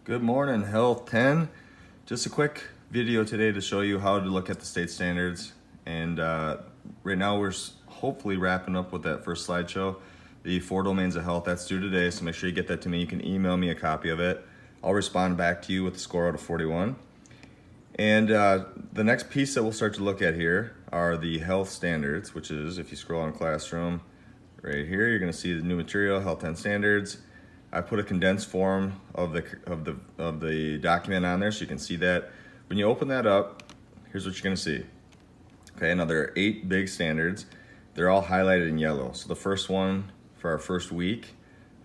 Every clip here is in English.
Good morning, Health 10. Just a quick video today to show you how to look at the state standards. And right now we're hopefully wrapping up with that first slideshow, the 4 domains of health. That's due today, so make sure you get that to me. You can email me a copy of it. I'll respond back to you with the score out of 41. And the next piece that we'll start to look at here are the health standards, which is, if you scroll on Classroom, right here, you're gonna see the new material, Health 10 standards. I put a condensed form of the document on there so you can see that. When you open that up, here's what you're gonna see. Okay, now there are 8 big standards. They're all highlighted in yellow. So the first one for our first week,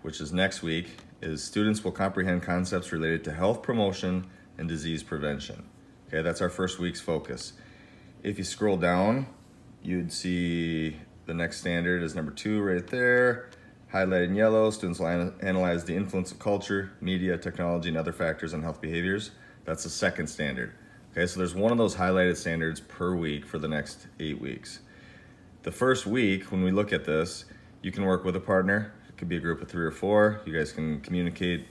which is next week, is students will comprehend concepts related to health promotion and disease prevention. Okay, that's our first week's focus. If you scroll down, you'd see the next standard is number 2 right there. Highlighted in yellow, students will analyze the influence of culture, media, technology, and other factors on health behaviors. That's the second standard. Okay, so there's one of those highlighted standards per week for the next 8 weeks. The first week, when we look at this, you can work with a partner. It could be a group of 3 or 4. You guys can communicate,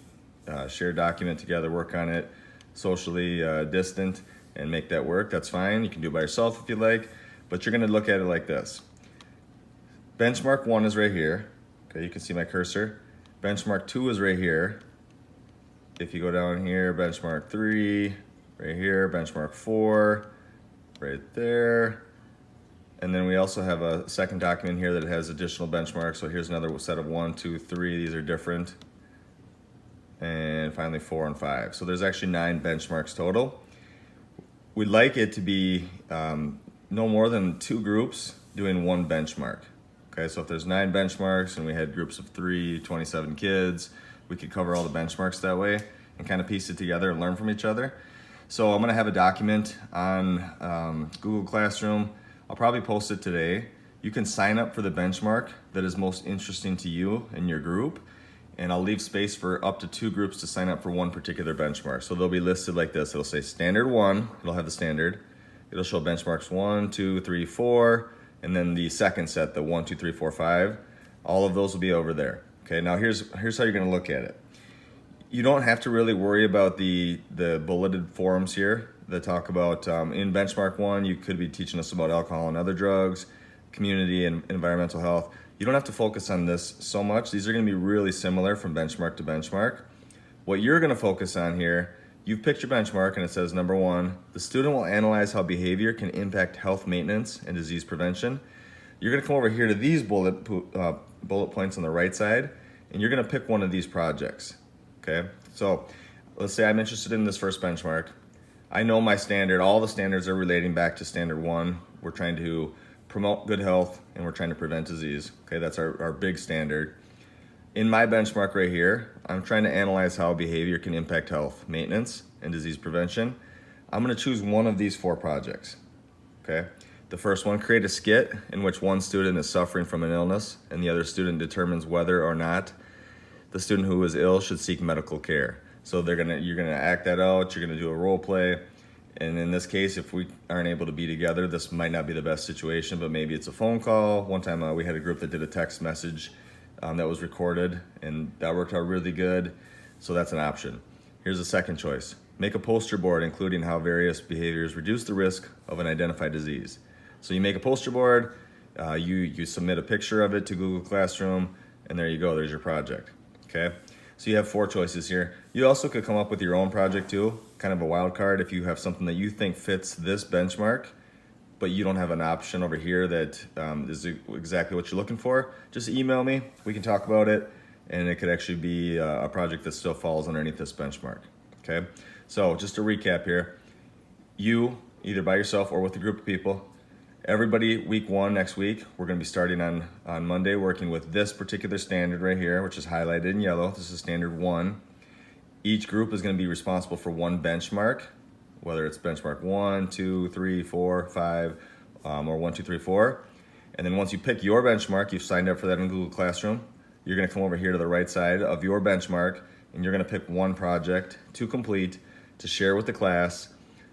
share a document together, work on it socially distant, and make that work. That's fine. You can do it by yourself if you like, but you're gonna look at it like this. Benchmark 1 is right here. Okay, you can see my cursor. Benchmark 2 is right here. If you go down here, benchmark 3, right here, benchmark 4, right there. And then we also have a second document here that has additional benchmarks. So here's another set of 1, 2, 3. These are different. And finally 4 and 5. So there's actually 9 benchmarks total. We'd like it to be no more than 2 groups doing 1 benchmark. Okay, so if there's 9 benchmarks and we had groups of 3, 27 kids, we could cover all the benchmarks that way and kind of piece it together and learn from each other. So I'm gonna have a document on Google Classroom. I'll probably post it today. You can sign up for the benchmark that is most interesting to you and your group, and I'll leave space for up to 2 groups to sign up for one particular benchmark. So they'll be listed like this. It'll say standard 1, it'll have the standard. It'll show benchmarks 1, 2, 3, 4, and then the second set, the 1, 2, 3, 4, 5, all of those will be over there. Okay, now here's how you're gonna look at it. You don't have to really worry about the bulleted forms here that talk about, in benchmark 1, you could be teaching us about alcohol and other drugs, community and environmental health. You don't have to focus on this so much. These are gonna be really similar from benchmark to benchmark. What you're gonna focus on here, you've picked your benchmark and it says number 1, the student will analyze how behavior can impact health maintenance and disease prevention. You're gonna come over here to these bullet points on the right side, and you're gonna pick one of these projects, okay? So let's say I'm interested in this first benchmark. I know my standard, all the standards are relating back to standard 1. We're trying to promote good health and we're trying to prevent disease, okay? That's our big standard. In my benchmark right here, I'm trying to analyze how behavior can impact health, maintenance, and disease prevention. I'm gonna choose one of these 4 projects, okay? The first one, create a skit in which one student is suffering from an illness and the other student determines whether or not the student who is ill should seek medical care. So you're gonna act that out, you're gonna do a role play, and in this case, if we aren't able to be together, this might not be the best situation, but maybe it's a phone call. One time we had a group that did a text message that was recorded, and that worked out really good, so that's an option. Here's the second choice. Make a poster board including how various behaviors reduce the risk of an identified disease. So you make a poster board, you submit a picture of it to Google Classroom, and there you go, there's your project, okay? So you have 4 choices here. You also could come up with your own project too, kind of a wild card if you have something that you think fits this benchmark, but you don't have an option over here that is exactly what you're looking for. Just email me, we can talk about it, and it could actually be a project that still falls underneath this benchmark, okay? So just to recap here, you, either by yourself or with a group of people, everybody week 1 next week, we're gonna be starting on Monday working with this particular standard right here, which is highlighted in yellow. This is standard 1. Each group is gonna be responsible for 1 benchmark, whether it's benchmark 1, 2, 3, 4, 5, or 1, 2, 3, 4. And then once you pick your benchmark, you've signed up for that in Google Classroom, you're gonna come over here to the right side of your benchmark, and you're gonna pick 1 project to complete to share with the class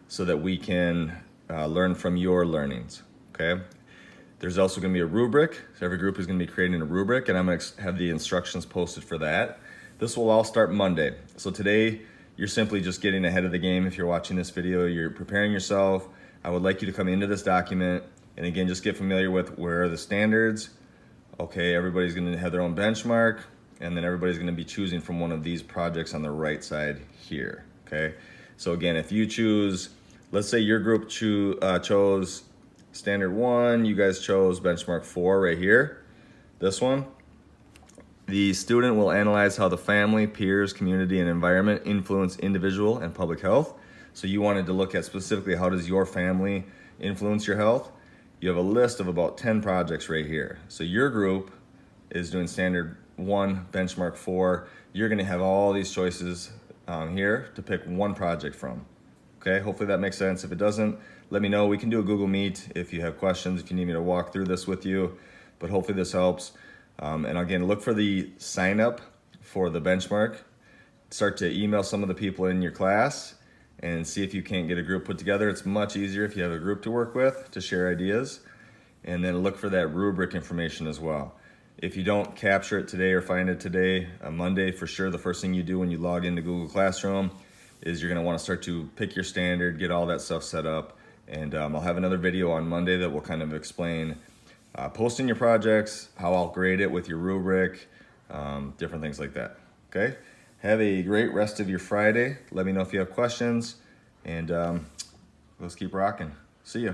so that we can learn from your learnings, okay? There's also gonna be a rubric. So every group is gonna be creating a rubric, and I'm gonna have the instructions posted for that. This will all start Monday. So today, you're simply just getting ahead of the game. If you're watching this video, you're preparing yourself. I would like you to come into this document and again, just get familiar with where are the standards. Okay, everybody's gonna have their own benchmark, and then everybody's gonna be choosing from one of these projects on the right side here, okay? So again, if you choose, let's say your group chose standard 1, you guys chose benchmark 4 right here, this one. The student will analyze how the family, peers, community, and environment influence individual and public health. So you wanted to look at specifically how does your family influence your health? You have a list of about 10 projects right here. So your group is doing standard 1, benchmark 4. You're gonna have all these choices here to pick one project from. Okay, hopefully that makes sense. If it doesn't, let me know. We can do a Google Meet if you have questions, if you need me to walk through this with you, but hopefully this helps. And again, look for the sign up for the benchmark. Start to email some of the people in your class and see if you can't get a group put together. It's much easier if you have a group to work with to share ideas. And then look for that rubric information as well. If you don't capture it today or find it today, on Monday, for sure, the first thing you do when you log into Google Classroom is you're gonna wanna start to pick your standard, get all that stuff set up. And I'll have another video on Monday that will kind of explain posting your projects, how I'll grade it with your rubric, different things like that, okay? Have a great rest of your Friday. Let me know if you have questions, and let's keep rocking. See ya.